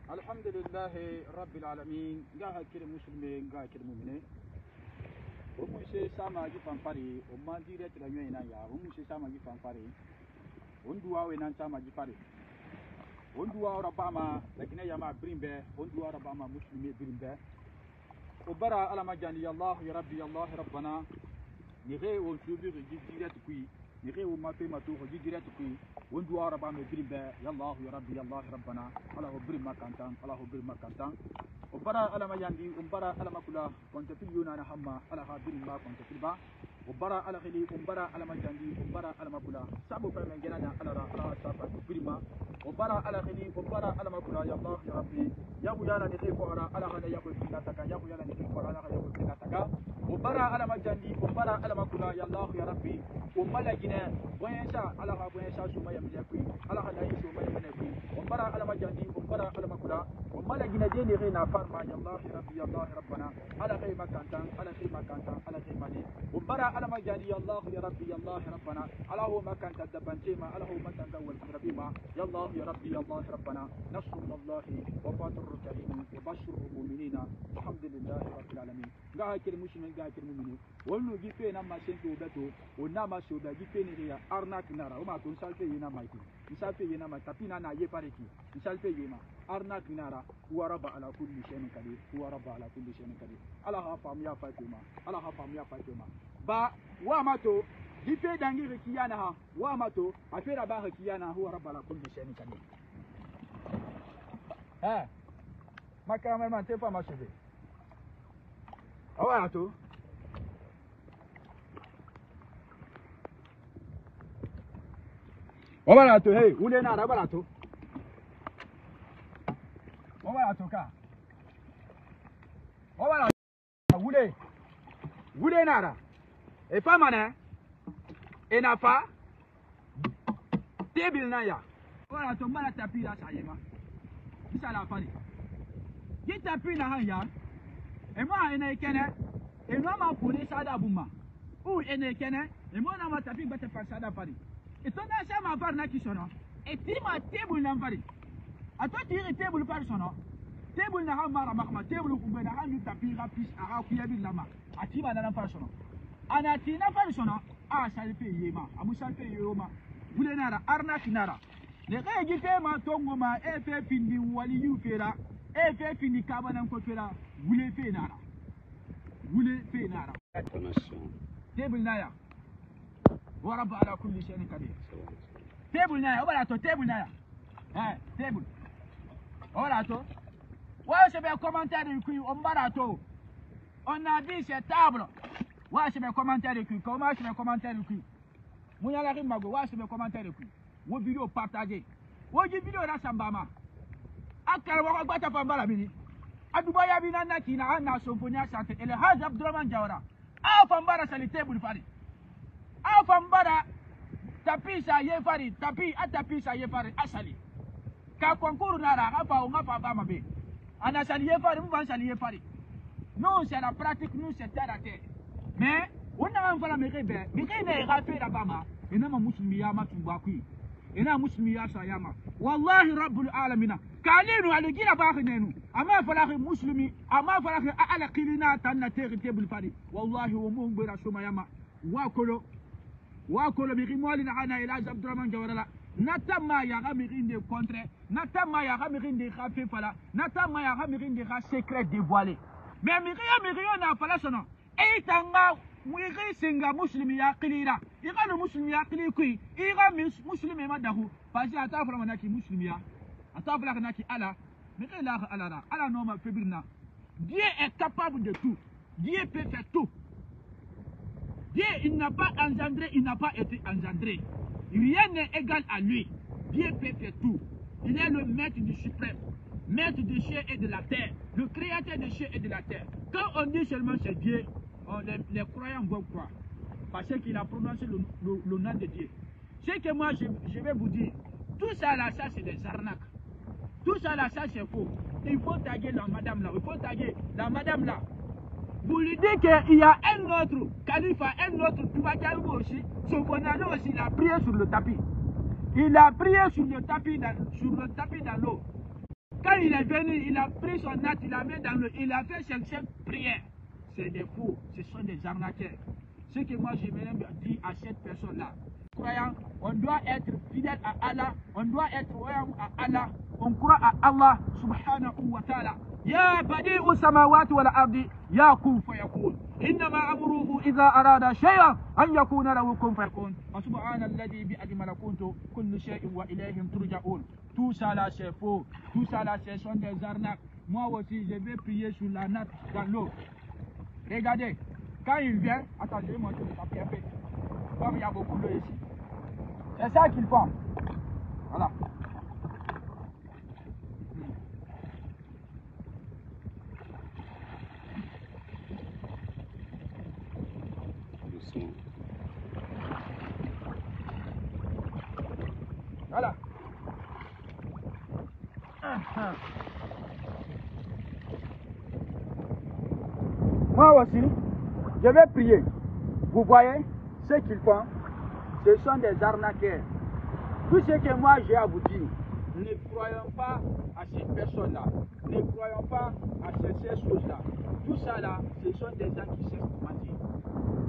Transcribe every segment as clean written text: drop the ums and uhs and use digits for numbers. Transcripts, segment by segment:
Alhamdulillahi Rabbil Alamin, Gaha Kiri Muslim, Gaha Kiri Mumine. Omushe Sama Gifanfari, Omandire Trayena, Omushe Sama Gifanfari, Undua Wenan Sama Gifari. Undua Rabama, Lakine Yama Brimbe, Undua Rabama Muslim Brimbe. Obara Alamajani, Allah, Rabbi, Allah, Rabbana, Nire au Subi, direct qui, Nire au Mape Matou, direct qui, Undua Rabama Brimbe, Yallah, Rabbi, Allah, Rabbana, Allah Brima Kantan, Allah Brima Kantan. Obara Alamayandi, Umbara Alamakula, Contepiliona Hama, Alaha Brima, Contepilba, Obara Alahili, Umbara Alamajandi, Umbara Alamakula, Sabo Permangana, Alara, Sapa Brima, Obara Alahili, Umbara Alamakula, Yallah, Rabbi, Yabuyana, Nefora, Alahana Yabulataka, Yabuyana, Nefora, Yabulataka, Obara Alamajandi, Umbara Alamakula, Yallah, Rabbi, Umalagina, Buensa, Alaha Buensa, Sumaya Miyaki, Alahana Sumaya Miyaki, Umbara Alamajandi, Umbara Alamakula, Umalagina Jenny Farma, Yallah, Rabbi, Yallah, Rabbana, Alahi Makantan, Alahi Makantan, Alahi Mani, Umbara Alamajandi, Yallah, Rabbi, Yallah, Rabbana, Alahu Makanta, the Bantima, Alahu Matanga, Rabima, Yallah, Rabbi, Yallah, Rabbana, Nasrullahi, Wabatur Karim, Wabashur Muminina, Alhamdulillah, Rabbil Alamin. Gahakir Muslim, Gahakir Mumini, one will give a number sent to Beto, or Nama Shoda, Gipenia, Arnak Nara, Oma, Consalte Yena Mighty, Insalte Yena Tapina, Yepariki, Insalte Yema, Arnak Nara, Uaraba ala Kulli Shenikadi, Uaraba ala Kulli Shenikadi, Allah Famia Fatima, Allah Famia Fatima. Ba, Wamato, Gipe Dangi Kiana, Wamato, I feel about Kiana, Uaraba ala Kulli Shenikadi. Eh, my cameraman, take for my survey. Wamato. Wabarato, hey, Ulena Rabarato. Wabarato ka. Wabarato, Wule Nara. E pas mana. E n'a pas. Table Naya. Wabarato, Mala Tapira Sayema. Isa la fali. Get Tapina Haya. Et moi, en a kene. Et moi, ma poulet Sada Bouma. Ou en a kene. Et moi, ma tapi bate pas Sada Fari. Et ton achat m'a parlé qui sonne. Et tu m'as table n'envari. A toi, tu es table par son nom. Table n'a pas ma table ou bien n'a eu tapis rapide à Rakuyabi Lama. A tu m'as dans la personne. Anatina personne. Ah, ça le fait Yema. A Moussal fait Yoma. Vous l'avez Arna Kinara. Les règles ma tongoma, FF Findi Wali Yufera, FF Findi Kabanan Kotera, vous les fait Nara. Vous les fait Nara. Table Naya. Waraba ala kulli shay'in qadir. Table Naya, voilà to table Naya. Table. Voilà to. Ouais, c'est bien commentaire de cul, on barato. On a dit c'est table. Ouais, c'est bien commentaire de cul. Comment c'est bien commentaire de cul? Mouya la rime mago, ouais, c'est bien commentaire de cul. Wo vidéo partagé. Wo vidéo la sambama. Akara wa gbata fambala bini. Adubaya binana kina na somponia santé et le Haj Abdurrahman Jawara. Ah fambara sali table fari. Afambara tapisa yefari tapi atapisa yefari asali ka concours nara apa ngapa bama be ana sali yefari mvan sali yefari non c'est la pratique nous c'est terre à terre mais on a envoyé mekebe mekebe rafe la bama ina ma muslimiya matubakui ina muslimiya sayama wallahi rabbul alamin kalinu aligina bakhinu ama falahi muslimi ama falahi ala qilina tanna terre table fari wallahi wa mu gbera somayama Wakolo miri mwali na hana ila Abdurrahman Jawara natama ya gamirin de contre natama ya gamirin de khafe fala natama ya gamirin de secret dévoilé mais miri na fala sono e tanga mwiri singa muslimi ya qilira ira no muslimi ya qili kui ira muslimi madahu parce atafra manaki muslimi ya atafra naki ala miri la ala no ma febirna Dieu est capable de tout. Dieu peut faire tout. Dieu, il n'a pas engendré, il n'a pas été engendré. Rien n'est égal à lui. Dieu peut faire tout. Il est le maître du suprême, maître des cieux et de la terre, le créateur des cieux et de la terre. Quand on dit seulement c'est Dieu, les croyants vont croire. Parce qu'il a prononcé le nom de Dieu. Ce que moi je vais vous dire, tout ça là, ça c'est des arnaques. Tout ça là, ça c'est faux. Il faut taguer la madame là, il faut taguer la madame là. Vous lui dites qu'il y a un autre Khalifa, un autre Toubakalou aussi, son bonado aussi, il a prié sur le tapis. Il a prié sur le tapis dans l'eau. Quand il est venu, il a pris son acte, il a mis dans le... Il a fait cette prière. C'est des faux, ce sont des arnaqueurs. Ce que moi je me dire à cette personne-là, croyant, on doit être fidèle à Allah, on doit être loyal à Allah, on croit à Allah subhanahu wa ta'ala. يا بديع السماوات والأرض يا كن فيكون إنما أمره إذا أراد شيئا أن يكون له كن فيكون وسبحان الذي بيده ملكوت كل شيء وإليه ترجعون. Tout ça là c'est faux, tout ça là ce sont des arnaques. Moi aussi je vais prier sur la nappe dans l'eau. Regardez, quand il vient, attends je vais montrer le papier un peu. Comme il y a beaucoup d'eau ici. C'est ça qu'il faut. Voilà. Voilà. Moi aussi, je vais prier. Vous voyez ce qu'ils font? Ce sont des arnaqueurs. Tout ce que moi j'ai à vous dire, ne croyons pas à ces personnes-là. Ne croyons pas à ces choses-là. Tout ça là, ce sont des gens qui se mentir,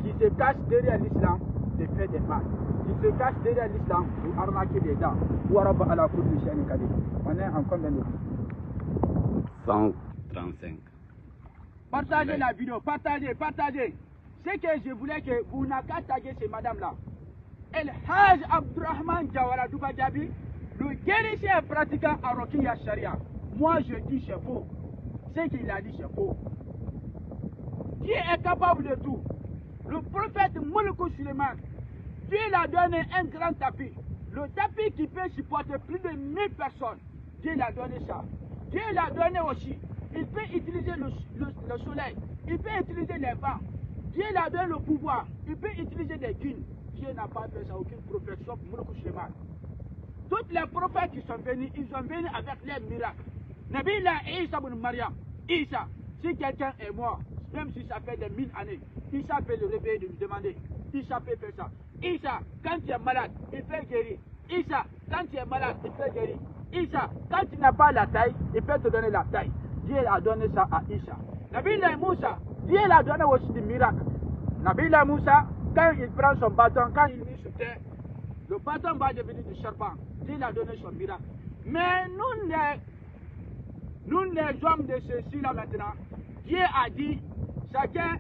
qui se cachent derrière l'islam de faire des mal. Qui se cachent derrière l'islam pour arnaquer des gens. On est en combien de 135. Partagez la vidéo, partagez. Ce que je voulais que vous n'avez qu'à taguer ces madames-là. El Haj Abdurrahman Jawara Dubajabi, le guérisseur pratiquant à Rokiya Sharia. Moi je dis c'est faux. Ce qu'il a dit c'est faux. Qui est capable de tout? Le prophète Mouloukou Suleiman, Dieu l'a donné un grand tapis. Le tapis qui peut supporter plus de 1000 personnes. Dieu l'a donné ça. Dieu l'a donné aussi. Il peut utiliser le soleil. Il peut utiliser les vents. Dieu l'a donné le pouvoir. Il peut utiliser des djinns. Dieu n'a pas fait ça, aucun prophète, sauf Mouloukou Suleiman. Tous les prophètes qui sont venus, ils sont venus avec les miracles. Nabi la Isa ibn Maryam. Isa, si quelqu'un est mort, même si ça fait des 1000 années, Isa peut le réveiller de lui demander. Isa peut faire ça. Isa, quand tu es malade, il peut guérir. Isa, quand tu es malade, il peut guérir. Isa, quand tu n'as pas la taille, il peut te donner la taille. Dieu a donné ça à Isa. Nabi la Moussa, Dieu l'a donné aussi des miracles. Nabi la Moussa, quand il prend son bâton, quand il met sur terre, le bâton va devenir du serpent. Dieu a donné son miracle. Mais nous les hommes de ceci-là maintenant, Dieu a dit, chacun,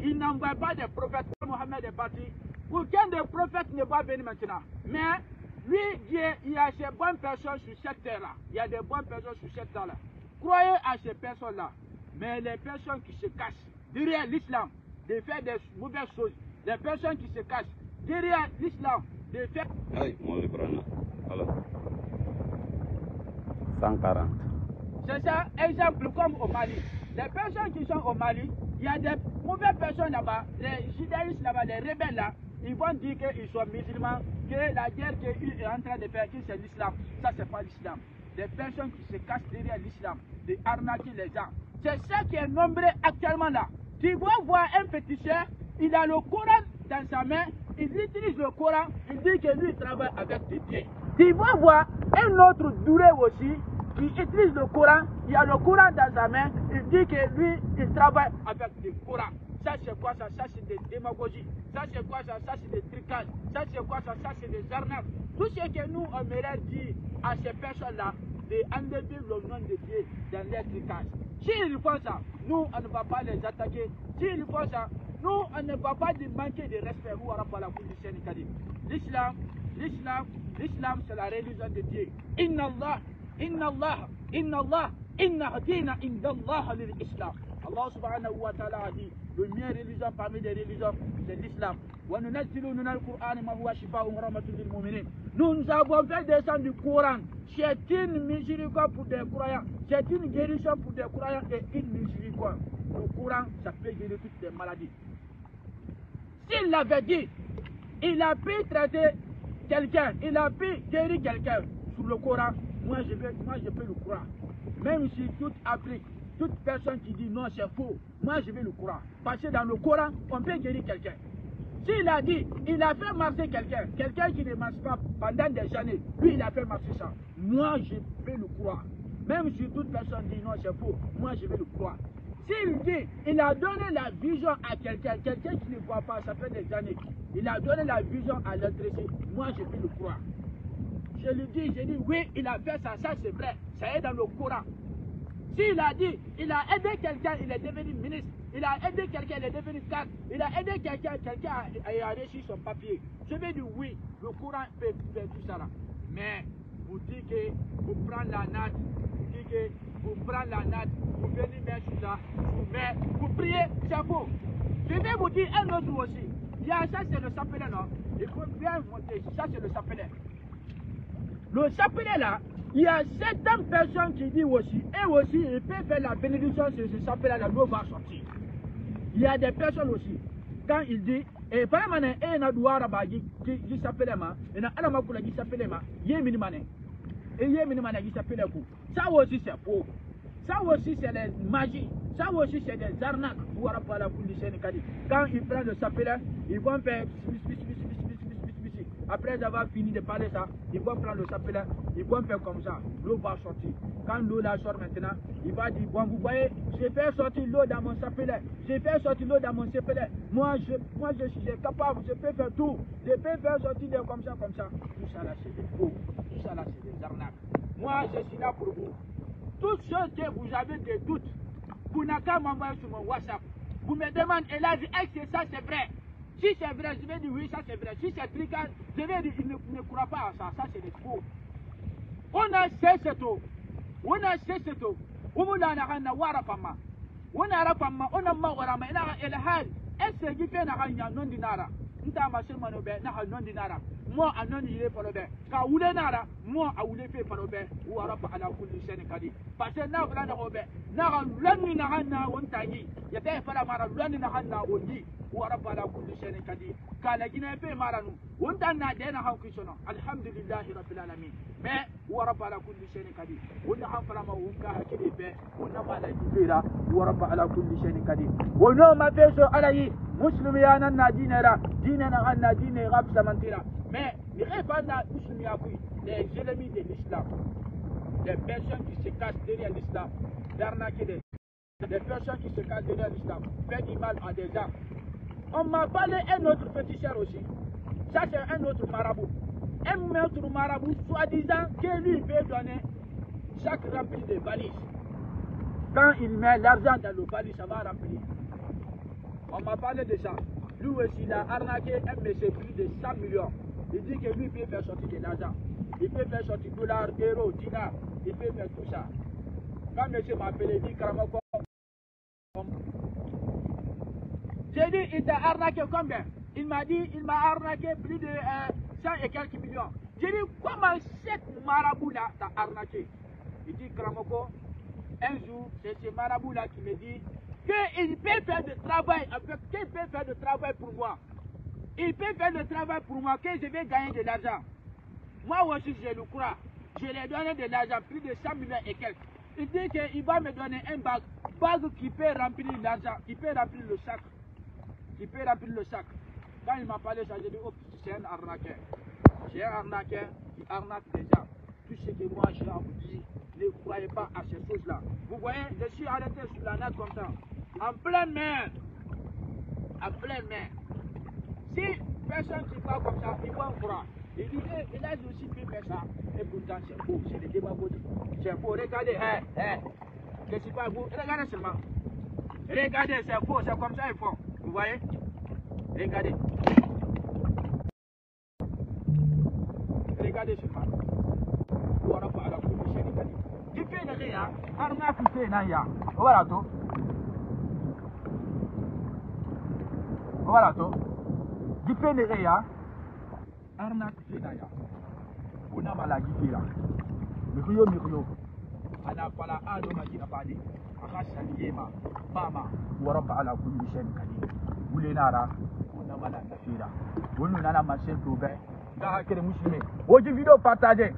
il n'envoie pas des prophètes. Mohammed est parti. Aucun des prophètes ne va venir maintenant. Mais lui, Dieu, il y a ces bonnes personnes sur cette terre-là. Il y a des bonnes personnes sur cette terre-là. Croyez à ces personnes-là. Mais les personnes qui se cachent derrière l'islam, de faire des mauvaises choses, les personnes qui se cachent derrière l'islam, de faire... Aïe, mon librana. Alors. 140. C'est ça, exemple comme au Mali. Les personnes qui sont au Mali, il y a des mauvaises personnes là-bas, les judaïstes là-bas, les rebelles là, ils vont dire qu'ils sont musulmans, que la guerre qu'il est en train de faire, que c'est l'islam. Ça, c'est pas l'islam. Des personnes qui se cachent derrière l'islam, de arnaquer les gens. C'est ça qui est nombré actuellement là. Tu vas voir un féticheur, il a le Coran dans sa main, il utilise le Coran, il dit que lui il travaille avec des pieds. Tu vas voir un autre doulé aussi, qui utilise le Coran, il a le Coran dans sa main, il dit que lui il travaille avec le Coran. Ça c'est quoi ça? Ça c'est des démagogies. Ça c'est quoi ça? Ça c'est des trucages. Ça c'est quoi ça? Ça c'est des arnaques. Tout ce que nous on aimerait dire à ces personnes-là, d'enlever le nom de Dieu dans les trucages. S'ils font ça, nous on ne va pas les attaquer. S'ils font ça, nous on ne va pas manquer de respect. L'islam, c'est la religion de Dieu. Inna Allah, inna dina indallah l'islam. Allah subhanahu wa ta'ala a dit, le meilleur religion parmi les religions, c'est l'islam. Nous avons fait descendre du Coran. C'est une miséricorde pour des croyants. C'est une guérison pour des croyants et une miséricorde. Le Coran, ça peut guérir toutes les maladies. S'il l'avait dit, il a pu traiter quelqu'un, il a pu guérir quelqu'un sur le Coran, moi je peux le croire. Même si toute Afrique, toute personne qui dit non c'est faux, moi je vais le croire. Parce que dans le Coran, on peut guérir quelqu'un. S'il a dit, il a fait marcher quelqu'un qui ne marche pas pendant des années, lui il a fait marcher ça. Moi je peux le croire. Même si toute personne dit non, c'est faux, moi je vais le croire. S'il dit, il a donné la vision à quelqu'un qui ne voit pas, ça fait des années, il a donné la vision à l'électricité, moi je vais le croire. Je lui dis, oui, il a fait ça, ça c'est vrai, ça est dans le Coran. S'il a dit, il a aidé quelqu'un, il est devenu ministre, il a aidé quelqu'un, il est devenu cadre, il a aidé quelqu'un a reçu son papier. Je vais dire oui, le Coran peut faire tout ça là. Mais vous dites que vous prenez la natte, vous venez mettre sur ça, vous priez, c'est faux. Je vais vous dire un autre aussi. Il y a ça, c'est le chapelet, non? Il faut bien monter, ça c'est le chapelet. Le chapelet là, il y a certaines personnes qui disent aussi, et aussi, ils peuvent faire la bénédiction sur ce chapelet là, l'eau va sortir. Il y a des personnes aussi, quand il dit, et par exemple, il y a douara qui s'appelle ma, il y a un makula qui s'appelle ma, il y a minimane, et il y a minimane qui s'appelle coup. Ça aussi c'est faux. Ça aussi c'est des magies. Ça aussi c'est des arnaques. Quand ils prennent le chapelet, ils vont faire après avoir fini de parler ça, ils vont prendre le chapelet, ils vont faire comme ça, l'eau va sortir. Quand l'eau la sort maintenant, il va dire, bon vous voyez, j'ai fait sortir l'eau dans mon chapelet, j'ai fait sortir l'eau dans mon chapelet, moi je suis capable, je peux faire tout, je peux faire sortir comme ça. Tout ça là c'est des faux, tout ça là c'est des arnaques. Moi je suis là pour vous. Tous ceux que vous avez des doutes, vous n'avez qu'à m'envoyer sur mon WhatsApp. Vous me demandez, et là, est-ce que ça c'est vrai? Si c'est vrai, je vais dire oui, ça c'est vrai. Si c'est tricard, je vais dire il ne croit pas à ça. Ça c'est des faux. On a cessé tout. On a cessé tout. On a na wara pama. On a rapama. On a mawara ma ina elhal. Est-ce que fait na hanya non dinara? Nta ma shema no be na non dinara. Moi a non yire palobe. Ka wule nara, moi a wule fe palobe. Wa rapa ala kulli shay'in qadir. Parce que na bla na robe. Na lanni na hanna wontayi. Ya be fara mara lanni na hanna wonyi. ورب على كل شيء قدير قال جنا في مارنو وانت انا دينا هاو كيشنو الحمد لله رب العالمين ما ورب على كل شيء قدير وان حفر ما وكا كدي به وان ما لا يفيرا ورب على كل شيء قدير ونو ما فيسو علي مسلم يا ننا ديننا غنا دين غاب سمنتيرا mais il répand à مسلم يا كوي les ennemis de l'islam des personnes qui se cachent derrière l'islam d'arnaquer des personnes qui se cachent derrière l'islam fait du mal à des gens. On m'a parlé d'un autre féticheur aussi. Ça, c'est un autre marabout. Un autre marabout, soi-disant, que lui peut donner chaque rempli de valises. Quand il met l'argent dans le valise, ça va remplir. On m'a parlé de ça. Lui aussi, il a arnaqué un monsieur plus de 100 millions. Il dit que lui peut faire sortir de l'argent. Il peut faire sortir dollars, euros, dinars. Il peut faire tout ça. Quand monsieur m'a appelé, il dit Karamoko. J'ai dit, il t'a arnaqué combien? Il m'a dit, il m'a arnaqué plus de 100 et quelques millions. J'ai dit, comment cette marabout-là t'a arnaqué? Il dit, Kramoko, un jour, c'est ce marabout-là qui me dit qu'il peut faire du travail, qu'il peut faire du travail pour moi. Il peut faire le travail pour moi, que je vais gagner de l'argent. Moi aussi, je le crois. Je lui ai donné de l'argent, plus de 100 millions et quelques. Il dit qu'il va me donner un bague qui peut remplir l'argent, qui peut remplir le sac. Il peut remplir le sac. Quand il m'a parlé ça, j'ai dit, oh, c'est un arnaqueur. C'est un arnaqueur qui arnaque les gens. Tout ce que moi je vous dis, ne croyez pas à ces choses-là. Vous voyez, je suis arrêté sur la natte comme ça, en pleine mer. En pleine mer. Si personne qui parle comme ça, il va en croire. Il dit, il a aussi pu faire ça. Et pourtant, c'est faux, c'est des démagogies. C'est faux, regardez, je ne sais pas vous, regardez seulement. Regardez, c'est faux, c'est comme ça ils font. Vous voyez? Regardez. Regardez ce mal. Voilà pas la commission. Tu fais le rien, arnaque tu fais naya. Voilà tout. Voilà tout. Tu fais le rien, arnaque tu fais naya. On a mal à dire là. Mirio. Ana pala ado majina badi. Akasha yema. Mama. Warabba ala kulli shay'in qadir. Nara, on a mal à la fille. On a la machine pour faire. Gars, musulmans. Votre vidéo partagée.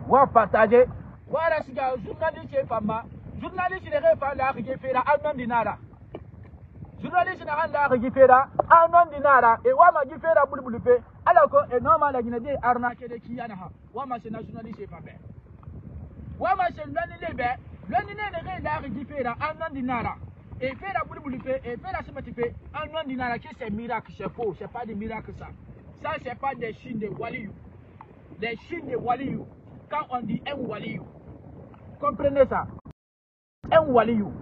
Vous partagez. Voilà, si journaliste est femme. Journaliste est pas là qui fait la anon dinara. Journaliste n'a pas là qui fait la anon dinara. Et ouah ma qui fait la boule fait. Alors que normal la Guinée arnaqué de qui y en a. Ouah ma c'est journaliste est pas bien. Wa ma se loni lebe, loni ne ne la qui fait là en non dinara. Et fait la boule fait et fait la semati fait en non dinara qui c'est miracle, c'est faux, c'est pas des miracles ça. Ça c'est pas des signes de waliou. Les signes de waliou. Quand on dit un waliou, comprenez ça. Un waliou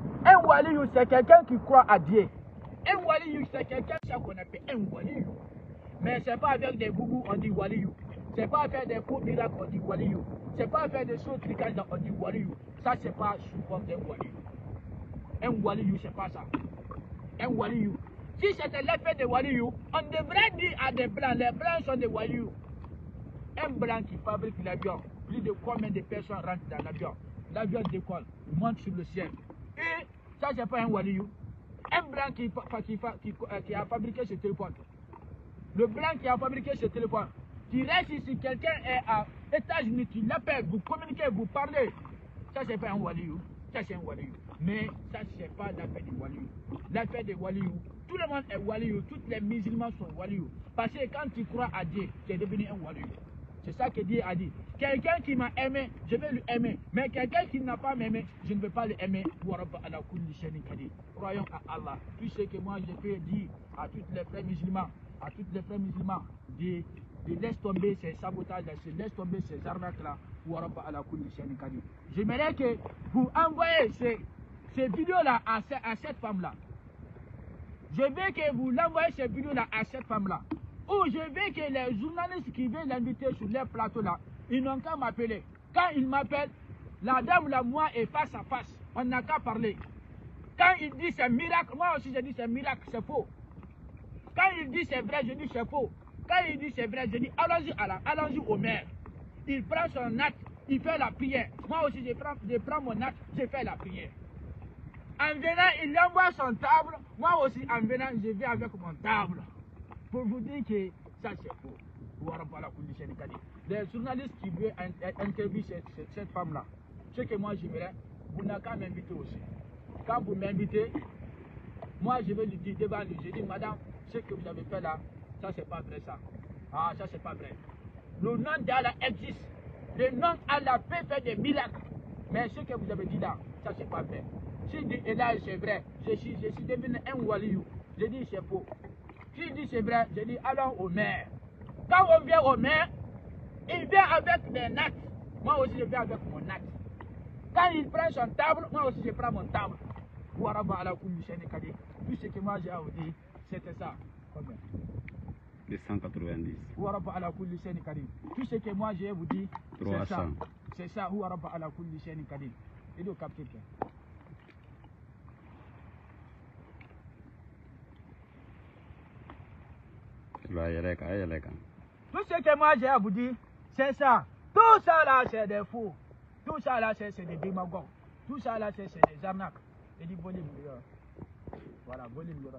c'est quelqu'un qui croit à Dieu. Un waliou c'est quelqu'un qu'on appelle un waliou. Mais c'est pas avec des boubous on dit waliou. C'est pas faire des faux miracles on dit waliou. C'est pas faire des choses tricages on dit waliou. Ça c'est pas souvent un waliou. Un waliou c'est pas ça. Un waliou. Si c'était l'effet de waliou, on devrait dire à des blancs, les blancs sont des waliou. Un blanc qui fabrique l'avion, plus de combien de personnes rentrent dans l'avion? L'avion décolle, monte sur le ciel. Et ça c'est pas un waliou. Un blanc qui a fabriqué ce téléphone. Le blanc qui a fabriqué ce téléphone. Tu restes ici, quelqu'un est à États-Unis, tu l'appelles, vous communiquez, vous parlez. Ça c'est pas un waliou. Ça c'est un waliou. Mais ça c'est pas l'affaire du waliou. L'affaire des waliou. Tout le monde est waliou. Tous les musulmans sont waliou. Parce que quand tu crois à Dieu, tu es devenu un waliou. C'est ça que Dieu a dit. Quelqu'un qui m'a aimé, je vais lui aimer. Mais quelqu'un qui n'a pas m'aimé, je ne vais pas l'aimer. Croyons à Allah. Tout ce que moi je peux dire à tous les frères musulmans, de laisse tomber ces sabotages, de laisse tomber ces arnaques-là. J'aimerais que vous envoyez ces vidéos-là à cette femme-là. Je veux que vous l'envoyez ces vidéos-là à cette femme-là. Ou je veux que les journalistes qui veulent l'inviter sur leur plateau-là, ils n'ont qu'à m'appeler. Quand ils m'appellent, la dame là, moi, est face à face. On n'a qu'à parler. Quand il dit c'est miracle, moi aussi je dis c'est miracle, c'est faux. Quand il dit c'est vrai, je dis c'est faux. Quand il dit c'est vrai, je dis allons-y au maire. Il prend son acte, il fait la prière. Moi aussi je prends mon acte, je fais la prière. En venant, il envoie son table. Moi aussi en venant, je vais avec mon table. Pour vous dire que ça c'est faux. Les journalistes qui veulent interviewer cette femme-là, ce que moi j'aimerais, vous n'avez qu'à m'inviter aussi. Quand vous m'invitez, moi je vais lui dire devant lui, je dis madame, ce que vous avez fait là, ça c'est pas vrai ça. Ah ça c'est pas vrai. Le nom d'Allah existe. Le nom d'Allah peut faire des miracles. Mais ce que vous avez dit là, ça c'est pas vrai. Si et là c'est vrai, je suis devenu un waliou. Je dis c'est faux. Si dit c'est vrai, je dis allons au maire. Quand on vient au maire, il vient avec des nattes. Moi aussi je viens avec mon natte. Quand il prend son table, moi aussi je prends mon table. Tout ce que moi j'ai à vous dire, c'était ça. Combien? 290. Tout ce que moi j'ai à vous dire, c'est ça. 300. C'est ça. Et donc, capter. Tout ce que moi j'ai à vous dire, c'est ça. Tout ça là, c'est des fous. Tout ça là, c'est des démagogues. Tout ça là, c'est des arnaques. Et du volume. Voilà, volume.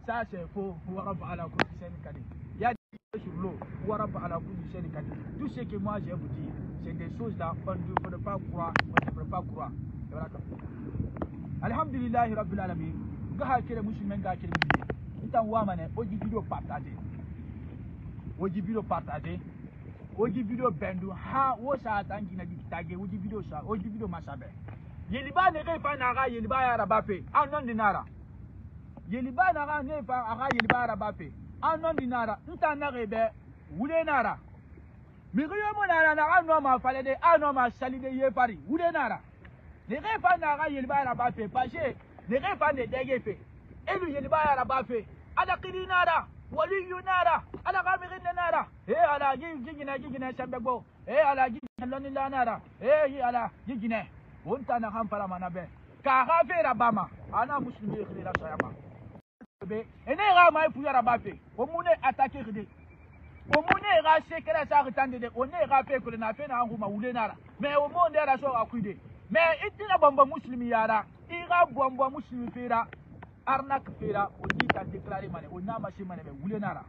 Ça c'est faux. Il y a des sur l'eau. Tout ce que moi j'ai à vous dire, c'est des choses là, on ne devrait pas croire. On ne devrait pas croire. Alhamdulillah, Rabbil Alamin. Gaha kere musulman ga kere musulman. Itan wa mane oji video partager. Oji video bendu ha wo sa tangi na ditage oji video sa oji video masabe. Yeliba ne ga fa na ga yeliba ya rabape. Anon dinara. Yeliba na ga ne fa aga yeliba rabape. Anon dinara. Nta na ga be wule nara. Mi ga yo mo na ga no ma fale de ano ma salide ye pari. Wule nara. Ne ga fa na ga yeliba rabape parce ne ga fa ne dege fe. Elu yeliba ya rabape. Ala kirinara. Waliyu nara, ala kamirin nara, ala gigine sambego, ala gigine lonila nara, ala gigine, unta na hampara manabe, ka hafera bama, ana muslimi khira sayama. Ene ga mai fu yara bafe, omune attaquer de. Omune ga sekere sa retande de, one ga fe ko na fe na nguma wule nara. Mais au monde era so akuide. Mais itina bomba muslimi yara, ira bomba muslimi fera. Arnaque fera on dit qu'à déclarer mané on a marché mané mais voulez nara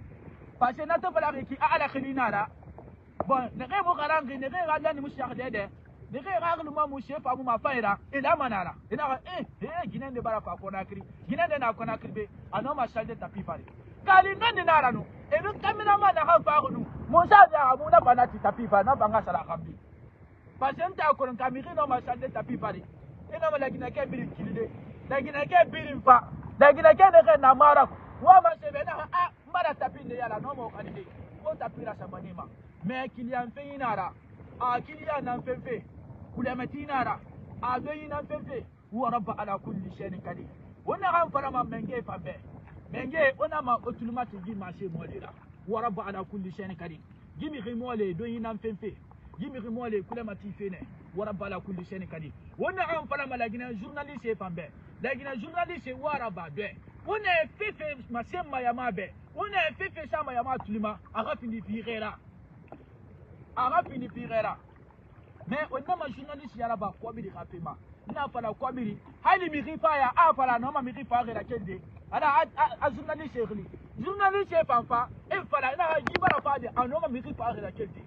parce que n'attend pas la qui a la khilinara bon ne ga mo garangi ne ga dan ni mushak dede ne ga ga mo mushe fa mo ma faira ila manara ila ginen de bara fa konakri ginen de na konakri be ano ma salde tapi fare kali nan de nara no e no kamina ma na ha fa no Monsa ya amuna banati tapi pa na banga sala kambi. Pasenta ko nka mi no ma sande tapi pari. Ina mala gina ke biri kilide. Da gina ke biri fa. Da gina ke ne na mara. Wa ma se be na a mara tapi ne yala no mo kanide. Ko tapi la samanima. Me kilian fe inara. A kilian nan fefe. Kula matinara. A do yin nan fefe. Wa rabb ala kulli shay'in qadir. Wona kan fara ma menge fa be. Menge ona ma otuluma tigi ma se molira. Wa rabb ala kulli shay'in qadir. Gimi rimole do yin nan fefe. Gimi rimole kula mati fene. Wa rabb ala kulli shay'in qadir. Wona kan fara ma lagina journaliste fa be. Lagina journaliste wa rabb de. Wona fefe ma se ma ya ma be. Wona fefe sa ma ya ma tuluma. Aga fini firera. Aga fini firera. Mais on a ma journaliste ya ba ko bi rapema. Na fala ko bi hali mi rifa ya a fala no ma mi rifa ga kende ana a journaliste ri journaliste fanfa e fala na ji bara fa de no ma mi rifa ga kende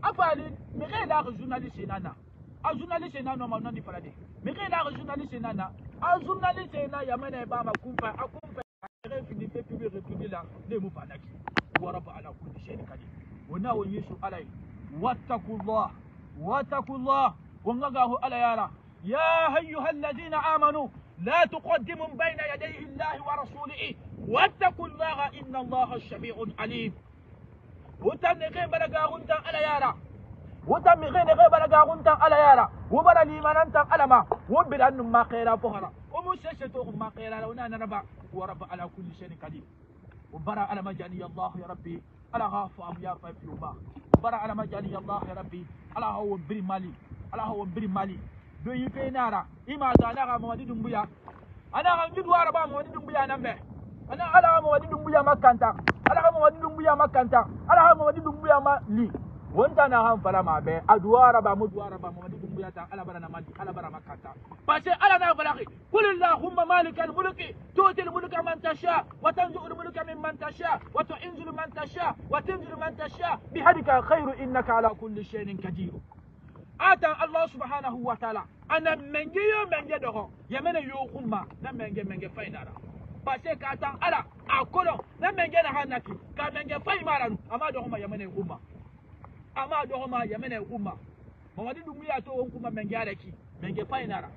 a fali mi ga da journaliste nana a journaliste nana ma no di fala de mi ga da journaliste nana a journaliste na ya mena ba ma kumfa a kumfa fini pe pi republique la ne mu fanaki wa rabb ala kulli shay'in qadir wana won yesu alai wattaqullah ونغاه على يارا يا أيها الذين آمنوا لا تقدموا بين يديه الله ورسوله واتقوا الله إن الله سميع عليم وتنغي بلغاغون تان على يارا وتنغي بلغاغون تان على يارا وبر ليمان تان على ما وبدان ما خيرا فهرا ومسشتوهم ما خيرا لو نربا ورب على كل شيء قدير وبر على مجاني الله يا ربي على غافا يا فيلوما bara ala majali Allah ya rabbi ala hawo biri mali do yi fe nara ima ta na ga mawadi dumbuya ana ga ngidu araba mawadi dumbuya nambe ana ala ga mawadi dumbuya makanta ala ga mawadi dumbuya makanta ala ga mawadi dumbuya mali wonta na han fara ma be aduara ba muduara ba mawadi dumbuya ta ala bara na mali ala bara makanta parce ala na balaghi qul allahumma malikal mulki tu'ti al mulka man tasha wa tanzi'u al mulka mimman tasha wa tu'izzu man tasha wa tunzilu man tasha bihadika khairu innaka ala kulli shay'in qadir ata allah subhanahu wa ta'ala ana menge dogo yamene yo khumma na menge fainara parce ka tan ala akolo na menge na hanaki ka menge faimara ama dogo ma yamene khumma ama dogo ma yamene khumma mawadi dumbuya to on kuma menge araki menge fainara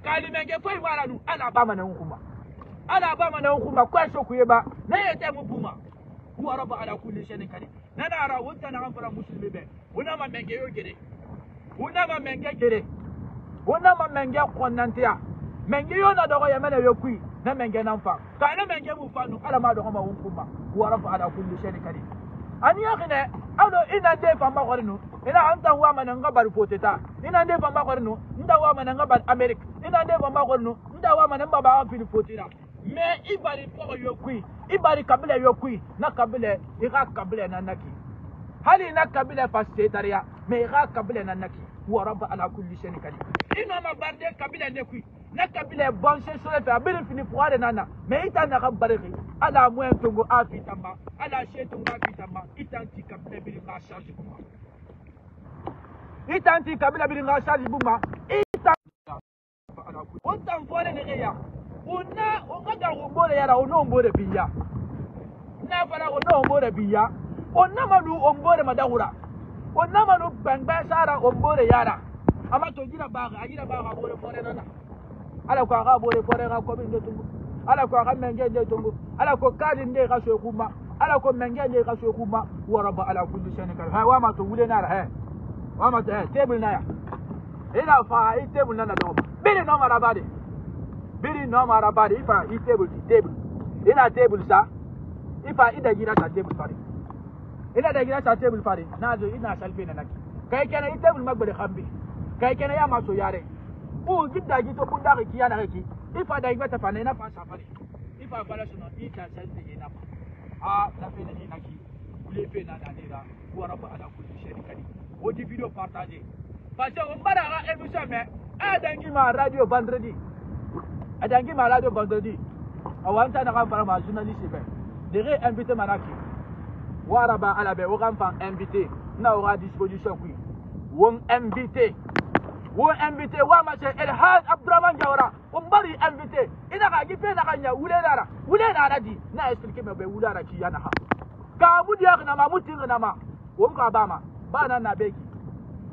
kali menge faimara ala ba mana khumma ala ba mana khumma kwaso kuyeba na yete mupuma huwa rabb ala kulli shay'in qadir nana ara wonta na hanfara muslimi be wona ma menge yo gere wona ma menge gere wona ma menge konnantia menge yo na dogo yamene yo kui na menge nanfa ka na menge mu fanu ala ma dogo ma wonkuma huwa rabb ala kulli shay'in qadir ani yakhine ado ina de famba gorinu ina anta wa mananga bari poteta ina de famba gorinu nda wa mananga bari america ina de famba gorinu nda wa mananga ba afili potira me ibari po yo kui ibari kabila yo kui na kabila ira kabila na naki hali na kabila fasetaria me ira kabila na naki wa rabb ala kulli shay'in qadir ina ma barde kabila ne kui na kabila bonse sole fa biri fini poare nana me ita na kabari ala mwen tongo afitama ala shetungo afitama itanti kabila biri na charge buma itanti kabila biri na charge buma itanti ala kulli onta mfore ne ya una onga ngombore yara ono ombore biya na fara ono ombore biya onna manu ombore madahura onna manu bangba sara ombore yara ama to jira baga bore nana ala ko aga bore ga ko min tungu ala ko aga menge de tungu ala ko kadi nde ga so kuma ala ko menge de ga so kuma wa rabb ala kulli shay'in qadir ha wa ma to wule na ha wa ma to table na ya ina fa table na do bili no marabade biri no marabadi ifa i table ina table sa ifa ida gira sa table fari ina da gira sa table fari nazo ina salfe na naki kai kana i table magbade khambi kai kana ya maso yare o gidda gito kunda ga kiya na ki ifa da igata fa na fa sa fari ifa fara suno ita salfe ina a la fe na naki ule fe na da dira wa rabb ala kulli shay'in qadir o di video partager parce que on bara ga émission mais a dangi ma radio vendredi adangi malade vendredi awanta na kan fara journaliste be dere invité manaki waraba alabe o kan fa invité na o disposition kui won invité wa ma che El Hadj Abdourahmane Diawara on bari invité ina ka gife na kanya wule na di na expliquer me be wula ra ki yana ha ka mu dia na ma mutin na ma on ka bama bana na beki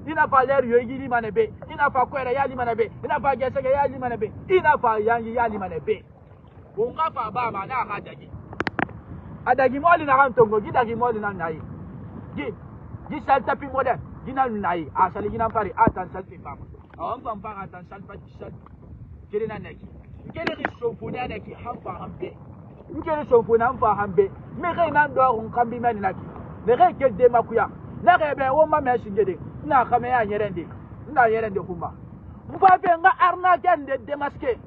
ina fa ler yo yili manabe ina fa kwere ya li manabe ina fa gesege ya li manabe ina fa yangi ya li manabe on ka fa bama na ka dagi adagi moli na hantongo gidagi moli na nayi gi salta pi modern gina nayi a sali gina pare atan salti bama on pam pa atan salpa sal kire na neki kire ri sofuna neki hampa hambe kire sofuna hampa hambe me kai nan do on kambi mani naki me kai kel de makuya na kai be won ma me shingede na kame ya nyerende na yerende kuma mfa be nga arna gende demaske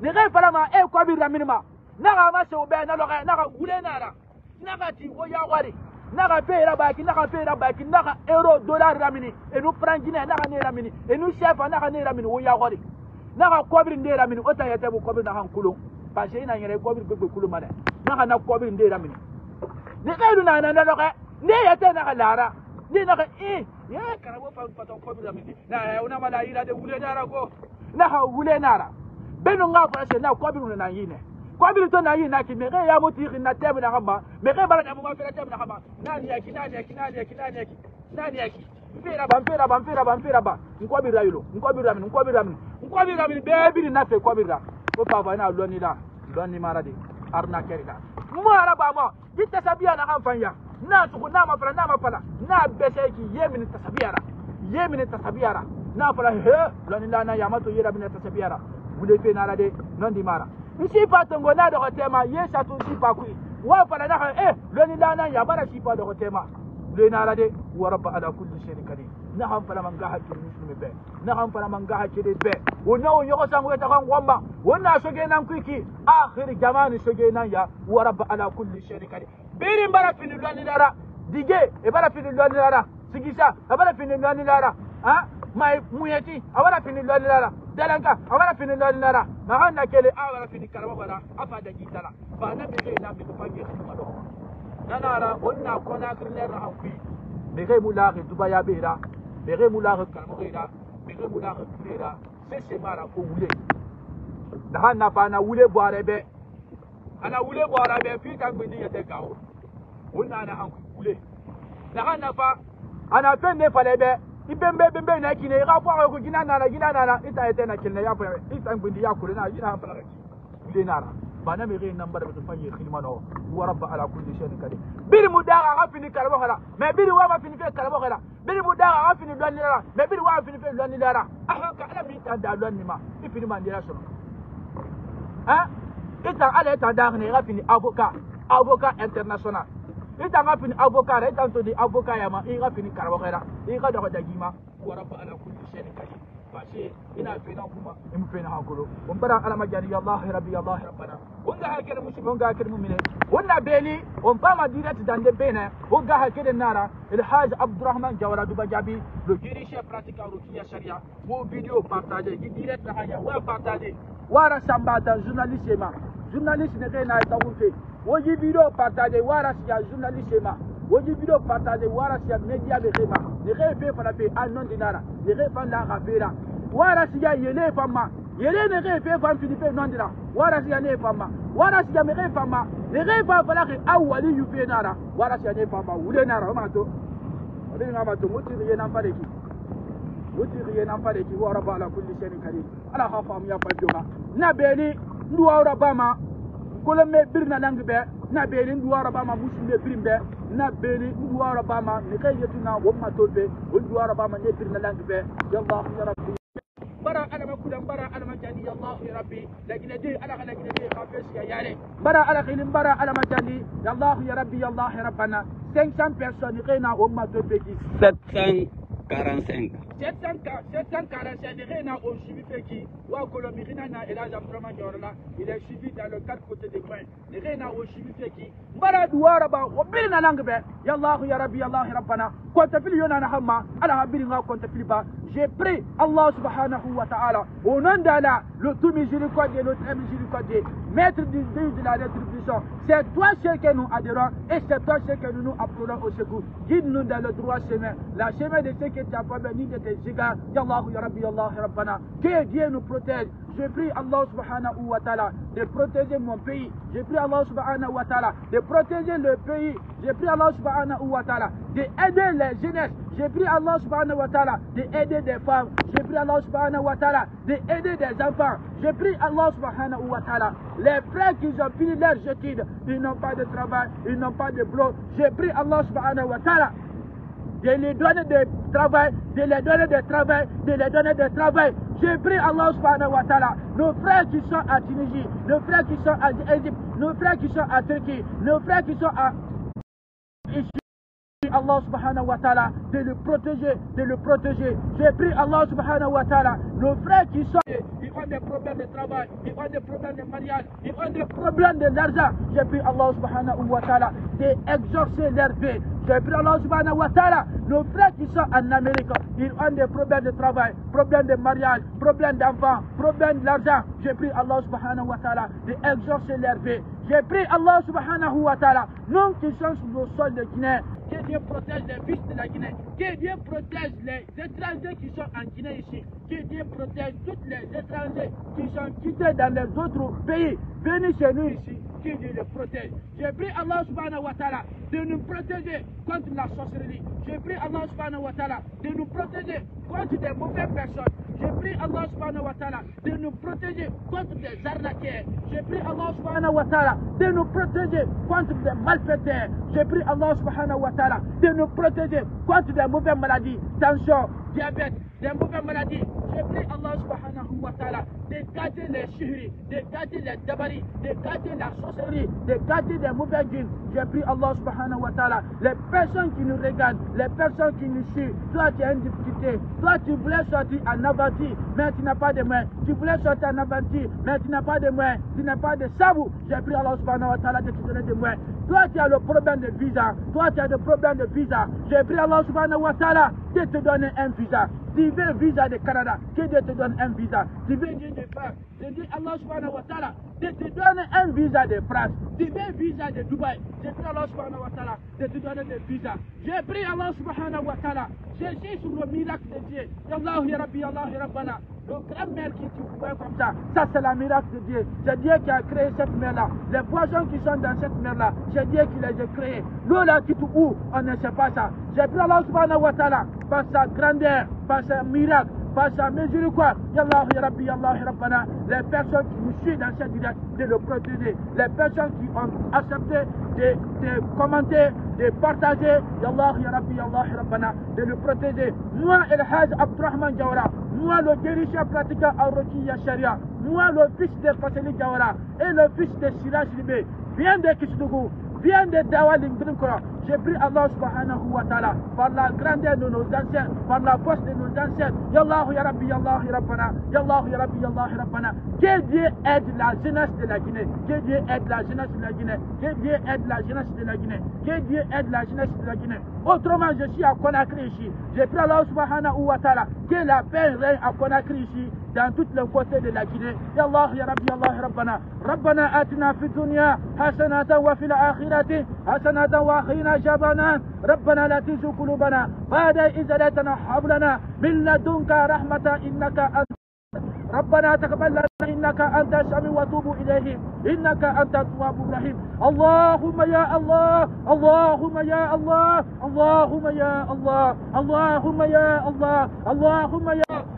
ne kai fara ma e ko bi raminima na ga ma so be na lo ga na ga wule na ra na ga ti o ya wari na ga pe ra baki na ga euro dollar ramini e nu prangine na ga ne ramini e nu chef na ga ne ramini o ya wari na ga ko bi nde ramini o ta yete bu ko bi na han kulo pa se na nyere ko bi gbegbe kulo mane na ga na ko bi nde ramini ne kai du na lo ga ne yete na ga lara ne na ga ya karabo fa paton ko bi ramini na una mala ira de wule na ra ko na ha wule na ra benu nga fa se na ko bi na yine ko bi to na yine na ki me ga ya moti na tebe na gamba me ga bara mu ma fera tebe na gamba nani yaki fera ba nko bi rayulo nko bi ramini be bi na fe ko bi ra ko pa fa na loni mara de arna kerida mu ara ba mo ditta sabiya na kan fanya na tuku na mafala na beseki yemini tasabiyara na fala he loni la na yamato yera bin tasabiyara bude fe na de non di mara isi patongo na do tema yesa tu si pa ku wa fala na loni la na yabara si pa do tema le na de wa rabb ala kulli shay'in qadir na han fala man ga hakki muslimi be na han fala man ga hakki de be wona o yoko sango ta kan wamba wona soge nan kuiki akhir jamani soge nan ya wa rabb ala kulli shay'in qadir biri mbara fini lwani lara dige e bara fini lwani lara sigisa e bara fini lwani lara ha mai muyeti awara fini lwani lara dalanka awara fini lwani lara magana kele awara fini karaba bara afa da gitala ba na be na be ko fange khima do nanara onna kona kirne ra hawi be kai mulaqi dubaya bera be kai mulaqi karaba bera be kai mulaqi bera se mara ko wule da hanna fa na wule boare be ana wule boara be fi kan gbindi yete gawo wonna na han wule da hanna fa ana penne fale be ibembe na kine ga kwa ko gina na ita yete na kinne ya fa ita gbindi ya kure na ina fara wule nara bana me re number be fanye khilma no wa rabb ala kulli shay'in qadir bir mudaga afini kalbo khala me bir wa ma fini fe kalbo khala bir mudaga afini lonni lara me bir wa afini fe lonni lara aha ka ala mi ta da lonni ma ifini man dira so ha ita ala ta da ne afini avocat international ita afini avocat ita to di avocat ya ma i afini kalbo khala i ka da gima wa rabb ala kulli shay'in qadir فاشي هنا فينا كما ام فينا هاكلو ومبرا على مجاني الله ربي الله ربنا ونغا هكذا مسلم ونغا هكذا مؤمنين ونا بيلي ومباما ديرت داند بينا ونغا هكذا النار الحاج عبد الرحمن جوارا دوباجابي لو ديريشي براتيكا روكيا شريعه مو فيديو بارتاجي ديرت حاجه وا بارتاجي ورا سامباتا journaliste ne na taoufe woji video partager wara sia journaliste ma woji video partager wara sia media de rema ne refe fala pe anon dinara ne refa la rafera wara sia yele fama yele ne refe fam philippe non dira wara sia ne fama wara sia me refa ma ne refa fala ke awali yu fe nara wara sia ne fama wule nara ma to odi ngama to muti ye nan pare ki wa rabba ala kulli shay'in karim ala khafa ya fajoma na beli nduwa bama kolome birna langbe na beli nduwa bama mushimbe birimbe na beli nduwa bama ne kay yetuna womma tobe nduwa bama ne birna langbe ya allah ya rabbi bara ana makudan bara ana majani ya allah ya rabbi lagina de ala lagina de khafes ya yale bara ala khilin bara ala majani ya allah ya rabbi ya allah ya rabbana 500 personnes kayna womma tobe ki 745 745 on suivi Feki, ou Colomirina et là j'apprends Yorla, il est suivi dans le 4 côtés des coins. Les Réna au suivi Feki, Baradouaraba, ou Birna Langbe, Yallah, Yarabi, Allah, Rabbana, Quantapili Yonana Hama, Allah Biringa, Quantapiliba. J'ai pris Allah subhanahu wa ta'ala, au nom d'Allah, le tout miséricordieux, le très miséricordieux, maître du Dieu de la rétribution. C'est toi seul que nous adhérons et c'est toi seul que nous nous appelons au secours. Guide-nous dans le droit chemin, la chemin de ceux qui t'ont pas béni de des dégâts. Ya Allah, Ya Rabbi, Ya Allah, Ya Rabbana. Que Dieu nous protège. Je prie Allah subhanahu wa ta'ala de protéger mon pays. Je prie Allah subhanahu wa ta'ala de protéger le pays. Je prie Allah subhanahu wa ta'ala d'aider les jeunesses. Je prie Allah subhanahu wa ta'ala d'aider des femmes. Je prie Allah subhanahu wa ta'ala d'aider des enfants. Je prie Allah subhanahu wa ta'ala. Les frères qui ont fini leurs études, ils n'ont pas de travail, ils n'ont pas de boulot. Je prie Allah subhanahu wa ta'ala de les donner de travail, de les donner de travail, de les donner de travail. Je prie Allah subhanahu wa ta'ala, nos frères qui sont à Tunisie, nos frères qui sont à Égypte, nos frères qui sont à Turquie, nos frères qui sont à ici. Allah subhanahu wa ta'ala de le protéger, de le protéger. Je prie Allah subhanahu wa ta'ala, nos frères qui sont, ils ont des problèmes de travail, ils ont des problèmes de mariage, ils ont des problèmes de l'argent. Je prie Allah subhanahu wa ta'ala d'exaucer leur vie. Je prie Allah subhanahu wa ta'ala, nos frères qui sont en Amérique, ils ont des problèmes de travail, problèmes de mariage, problèmes d'enfants, problèmes d'argent. Je prie Allah subhanahu wa ta'ala d'exaucer leur vie. Je prie Allah subhanahu wa ta'ala, nous qui sommes sur le sol de Guinée, que Dieu protège les fils de la Guinée, que Dieu protège les étrangers qui sont en Guinée ici, que Dieu protège tous les étrangers qui sont quittés dans les autres pays, venus chez nous ici, que Dieu les protège. Je prie Allah subhanahu wa ta'ala de nous protéger contre la sorcellerie. Je prie Allah subhanahu wa ta'ala de nous protéger contre des mauvaises personnes. Je prie Allah subhanahu wa ta'ala de nous protéger contre des arnaqueurs. Je prie Allah subhanahu wa ta'ala de nous protéger contre des malfaiteurs. Je prie Allah subhanahu wa ta'ala de nous protéger contre des mauvaises maladies, tension, diabète, des mauvaises maladies. Je prie Allah subhanahu wa ta'ala de gâter les chihri, de gâter les dabari, de gâter la sorcellerie, de gâter des mauvais djinns. Je prie Allah subhanahu wa ta'ala, les personnes qui nous regardent, les personnes qui nous suivent, toi tu as une difficulté, toi tu voulais sortir en avanti, mais tu n'as pas de moyens, tu voulais sortir en avanti, mais tu n'as pas de moyens, tu n'as pas de sabou. Je prie Allah subhanahu wa ta'ala de te donner des moyens. Toi tu as le problème de visa, toi tu as le problème de visa. Je prie Allah subhanahu wa ta'ala de te donner un visa. Tu veux un visa de Canada, que Dieu te donne un visa. Tu veux Dieu de France, je dis Allah subhanahu wa ta'ala de te donner un visa de France. Tu veux un visa de Dubaï, je prie Allah subhanahu wa ta'ala de te donner des visas. Je prie Allah subhanahu wa ta'ala, je suis sur le miracle de Dieu. Ya Allah, Ya Rabbi, Ya Allah, Ya Rabbana. Le grand mer qui couvre comme ça c'est le miracle de Dieu. C'est Dieu qui a créé cette mer-là. Les poissons qui sont dans cette mer-là, c'est Dieu qui les a créés. L'eau là qui tout où, on ne sait pas ça. J'ai pris Allah subhanahu wa ta'ala par sa grandeur, par sa miracle, par sa miséricorde. Ya Allah, Ya Rabbi, Ya Allah, Ya Rabbana. Les personnes qui nous suivent dans cette direct, de le protéger. Les personnes qui ont accepté de commenter, de partager, Ya Allah, Ya Rabbi, Ya Allah, Ya Rabbana, de le protéger. Moi, El Hajj Abdurrahman Jawara, moi, le dirigeant pratiquant Al-Rokiya Sharia, moi, le fils de Fateli Jawara et le fils de Siraj Libé, viens de Kisdougou, viens de Dawa Lingrinkora. J'ai pris Allah subhanahu wa ta'ala par la grandeur de nos anciens, par la force de nos anciens. Ya Allah, Ya Rabbi, Ya Allah, Ya Rabbana. Ya Allah, Ya Rabbi, Ya Allah, Ya Rabbana. Que Dieu aide la jeunesse de la Guinée. Que Dieu aide la jeunesse de la Guinée. Que Dieu aide la jeunesse de la Guinée. Que Dieu aide la jeunesse de la Guinée. Autrement, je suis à Conakry ici. J'ai pris Allah subhanahu wa ta'ala que la paix règne à Conakry ici, dans tous les côtés de la Guinée. Ya Allah, Ya Rabbi, Ya Allah, Ya Rabbana. Rabbana atina fi dunya hasanatan wa fil akhirati hasanatan wa qina جبنا ربنا لا تزغ قلوبنا بعد إذ هديتنا وهب لنا من لدنك رحمة إنك أنت ربنا تقبل لنا إنك أنت السميع وتوب إليه إنك أنت التواب الرحيم اللهم يا الله اللهم يا الله اللهم يا الله اللهم يا الله اللهم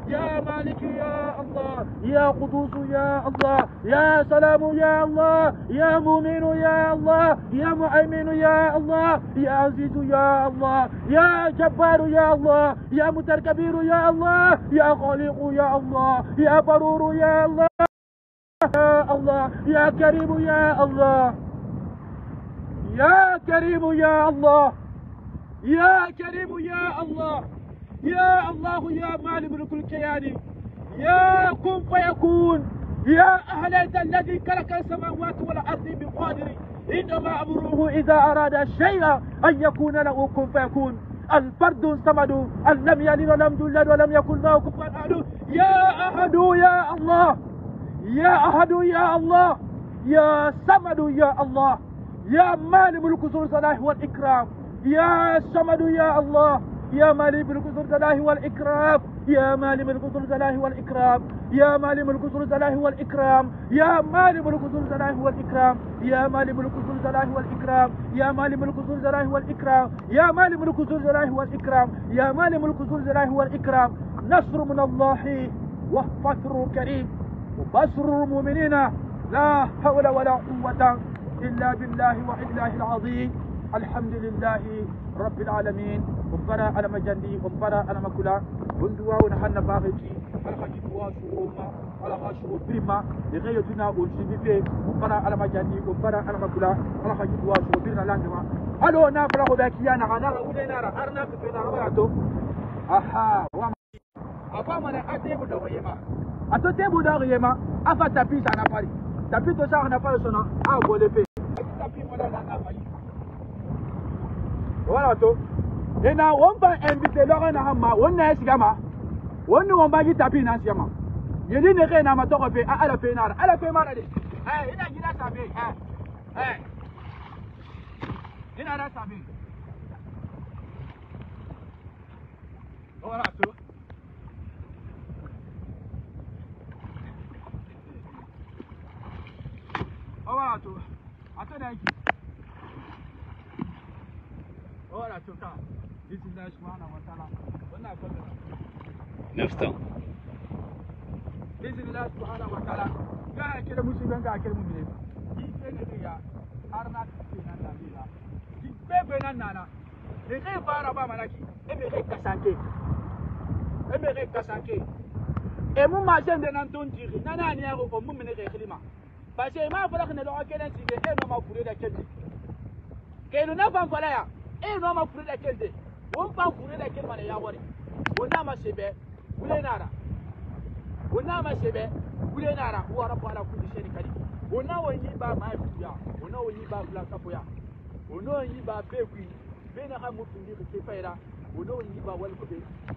يا مالك يا الله يا قدوس يا الله يا سلام يا الله يا مؤمن يا الله يا مؤمن يا الله يا عزيز يا الله يا جبار يا الله يا متكبر يا الله يا خالق يا الله يا برور يا الله يا الله يا كريم يا الله يا كريم يا الله يا كريم يا الله يا الله يا مالك ملك الكيان يا كن فيكون يا أهل الذي خلق السماوات والأرض بقادر إنما أمره إذا أراد شيئا أن يكون له كن فيكون الفرد الصمد أن لم يلد ولم يولد ولم يكن له كفوا أحد يا أحد يا الله يا أحد يا الله يا صمد يا الله يا مالك ملك ذو الجلال والإكرام يا صمد يا الله يا مالي ملك ذو الجلال والإكرام يا مالي ملك ذو الجلال والإكرام يا مالي ملك ذو الجلال والإكرام يا مالي ملك ذو الجلال والإكرام يا مالي ملك ذو الجلال والإكرام يا مالي ملك ذو الجلال والإكرام يا مالي ملك ذو الجلال والإكرام يا مالي ملك ذو الجلال والإكرام نصر من الله وفتر كريم وبشر المؤمنين لا حول ولا قوة إلا بالله وإله العظيم الحمد لله رب العالمين ومبارا على مجندي ومبارا على مكولا وندوا ونحن باغيتي على خجوا شوما على خشوا بريما لغايتنا والشبيبي ومبارا على مجندي ومبارا على مكولا على خجوا شو بيرنا لاندما الو نافلا وباكيانا انا ودينارا ارنا كفينا غاتو اها apa mana atebu da wayema ato tebu da wayema afa tapi sana pari tapi to sa na pari sona a gole fe tapi wala na pari wala to ina womba invite lo na hama wonna sigama wonni womba gi tapi na sigama yeli ne ke na ma to ko fe ala fe mara de ina gida sabe ina ra sabe wala to Voilà tout. Attendez. Voilà tout ça. This is the Shwana Watala. Wannan fadda. Naftan. This is the Shwana Watala. Ga akira musulman ga akira mu'minin. Ki ne ya arna ki nan da bila. Ki bebe nan nana. Ne kai fara ba manaki. Ebe kai kasanke. E mu ma jende nan ton tiri. Nana ni yaro ko mu'minin ke khilima. Parce que ma fala khne lo akelen si de e no ma fure da kelde ke no na fan fala ya e no ma fure da kelde won fa fure da kelma ne ya wori wona ma sebe bulenara wa rabbana kulli shay'in kadi wona woni ba ma ya wona woni ba bla kapo ya wona woni ba beku be na ha mutu ndi ke faira wona woni ba wal ko be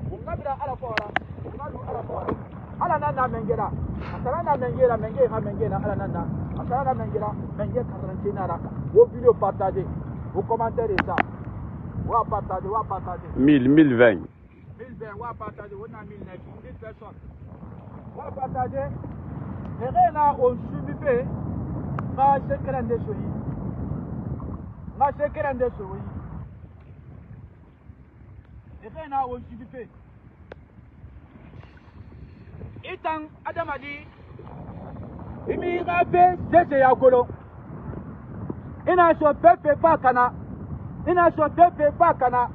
wona bira ala fora wona du ala fora ala nana mengera asara na mengera mengena ala nana asara na mengera karante nara wo video partager wo commentaire ça wa partager 1020 wa partager wona 1000 personnes wa partager erena on subipe ma sekrande soyi erena on subipe Itang adamadi imi gafe sese ya golo ina so pepe pa kana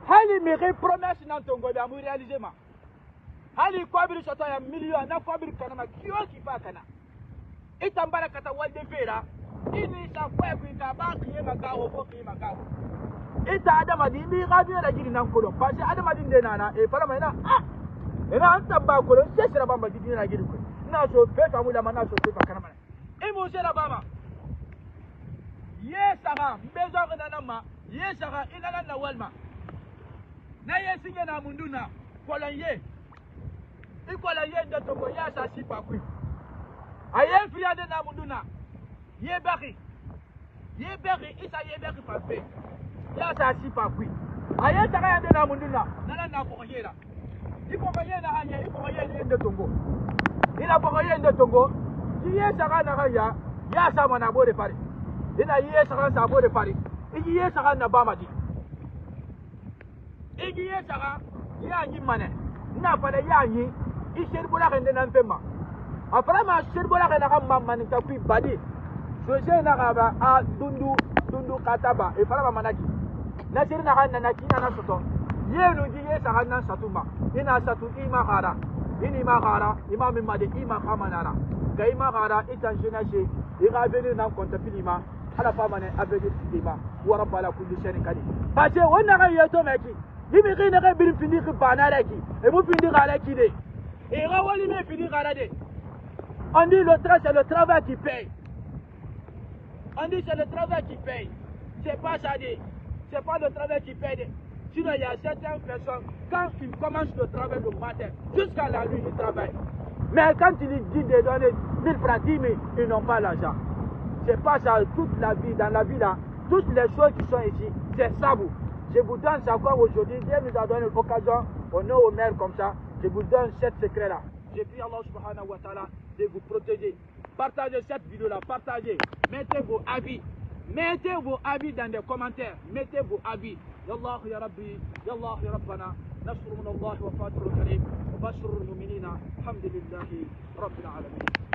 hali mi re promesse nan tongo da mu réaliser ma hali ko bir soto ya million na ko bir kana ma kiyo ki pa kana itang barakata walde fera ini sa kwa ku ka ba kiye magawo ko kiye magawo ita adamadi mi gafe da gidi nan kolo pa se adamadi de nana e fara mai na ina an tamba ko sai sira bamba gidi na gidi ko ina so fe fa mu da mana so fe fa kana mana e mo sira baba ye saka mbezo ko nanama ye saka ina na walma na ye singe na munduna kolanye ikolanye ndo to ko ya sa sipa ku aye friade na munduna ye baki isa ye baki pa fe ya sa sipa ku aye saka ya na munduna na ko yera iko kayena hanya iko kayena ende tongo ina ko kayena tongo yiye saka na hanya ya sama na bode pare ina yiye saka sa bode pare yiye saka na bamadi yiye saka ya nyi mane na pale ya nyi isher bola kende na mpema apara ma sher bola kana kama mani ta ku badi so je na ga a dundu kataba e fara manaki na sir na kana na kina na soto yenu jiye saka na satuma ina satu ima khara ima mimade ima khamanara ga ima khara itan jenache ira venu na kontapilima ala famane avedi sidima wa rabbala kulli shay'in qadir parce wonna ga yeto meki yimi khina ga birim findi khibana laki e mu findi gala ki de e ga wali me findi gala de on dit c'est le travail qui paye c'est pas ça de c'est pas le travail qui paye de. Sinon, il y a certaines personnes, quand ils commencent le travail le matin, jusqu'à la nuit, ils travaillent. Mais quand ils disent de donner 1000 francs, 10 000, ils n'ont pas l'argent. C'est pas ça toute la vie. Dans la vie, là, toutes les choses qui sont ici, c'est sabou. Je vous donne ça encore aujourd'hui. Dieu nous a donné l'occasion, on est au maire comme ça. Je vous donne cette secret-là. Je prie Allah subhanahu wa ta'ala de vous protéger. Partagez cette vidéo-là, partagez. Mettez vos avis. Mettez vos avis dans les commentaires. Mettez vos avis. Yallah ya Rabbi, Yallah ya Rabbana. نصر من الله وفاتر كريم وبشر المؤمنين الحمد لله رب العالمين.